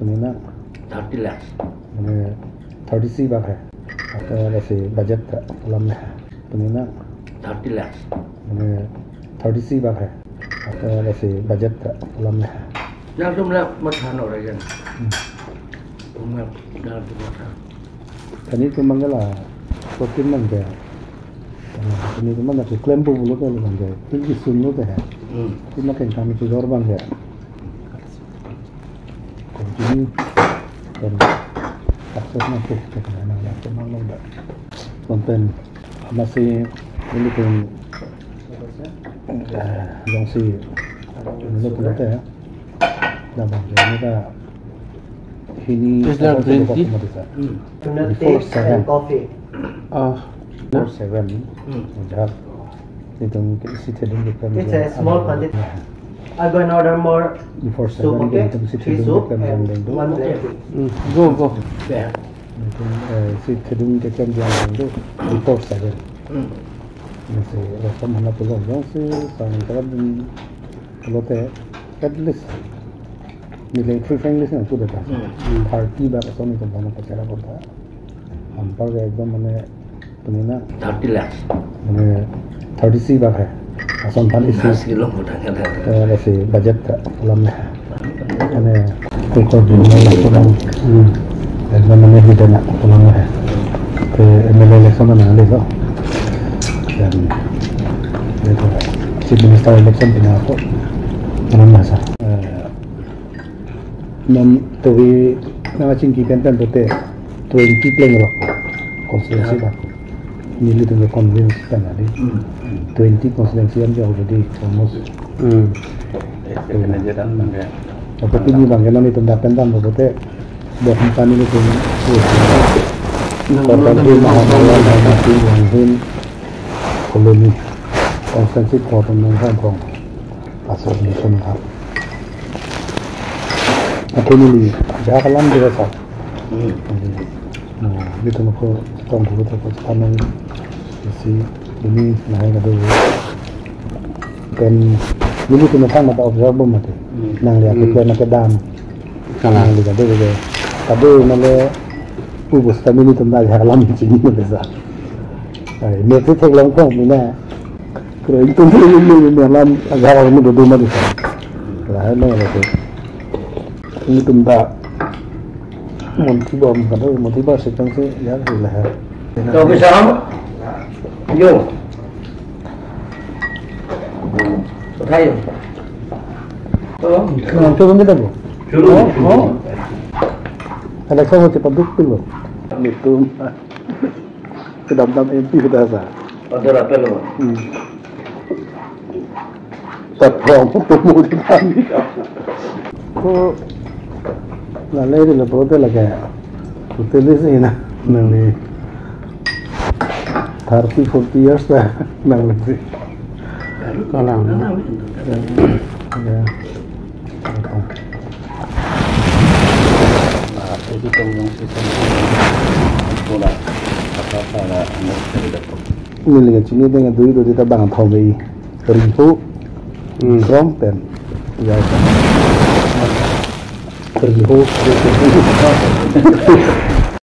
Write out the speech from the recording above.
Penina 30 lakhs. 30 बार है आता वैसे बजट लम है Penina 30 lakhs. 30 बार है आता वैसे बजट लम है Yang tu mula makan orang kan. Umar dah tu makan. Tadi tu manggala protein mangga ini tu mana tu klaim pun belum kalau mangga ini sunnu tu है itu makan kami tu dor mangga continue dan aksesnya tu kerana yang tu malam dah konten masih ini pun yang si ini tu ada ya dah mangga ini dah ini is there green tea? Before 7 coffee. 7 dah itu mungkin isi tedung kita It's a small quantity. I'm going to order more before 7 soup, okay? itu isi 3 tedung soup kita and itu 1 black tea. Go. Dah. isi tedung kita itu before 7 masih rasa mana pun yang si sang terang kalau teh at least nilai free friendly sih aku dah party baru soalnya tu banyak acara kita hampir एकदम मैंने Penina 30 lakhs. 30 बार है आसान पानी से 10 kilo mudah kan. वैसे budget lump है मैंने कुछ दिन में पुरान एकदम मैंने भी देना पुरान है तो MLA इलेक्शन में ना ले लो dan itu chief minister election punya apa mana masa nam tuwi nama cingki kantan tu 20 playing rock konstitusi aku nili tu convince kan ada 20 konstitusi yang already almost Jalan mangga. apa tu ni bang kalau ni tanda kantan betul dah company ni tu kota tu mahamal mati mungkin koloni konstitusi kota mungkin pun asal ni semua aku ni dah kalam dia sah gitu aku tong tu tu panen isi ini naik ada dan ini tu macam ada observe mati nang lihat tu nak dam Kalah. nang lihat tu je tapi nale ubus kami ni tu dah kalam sini biasa ni tu tak longkong mina kalau itu ni alam agak ni berdua mati lah ni tu ini tu dah motivasi kan sih ya lah Kau bisa ham? Yo. Betul. Nanti benda dah bu. Ada sama cepat dukul loh. Itu kedam-dam MP kita sah. Ada apa lo? Terpong pun di kami. Kok lalai di lepas tu lagi. Tulis ini na nanti 30-40 years dah nanti. Kalah. Ya. Jadi tolong sistem sekolah apa anak saya dapat. Ini lagi sini dengan duit kita bangun tahun ini. Ribu, krom dan ya. Ribu.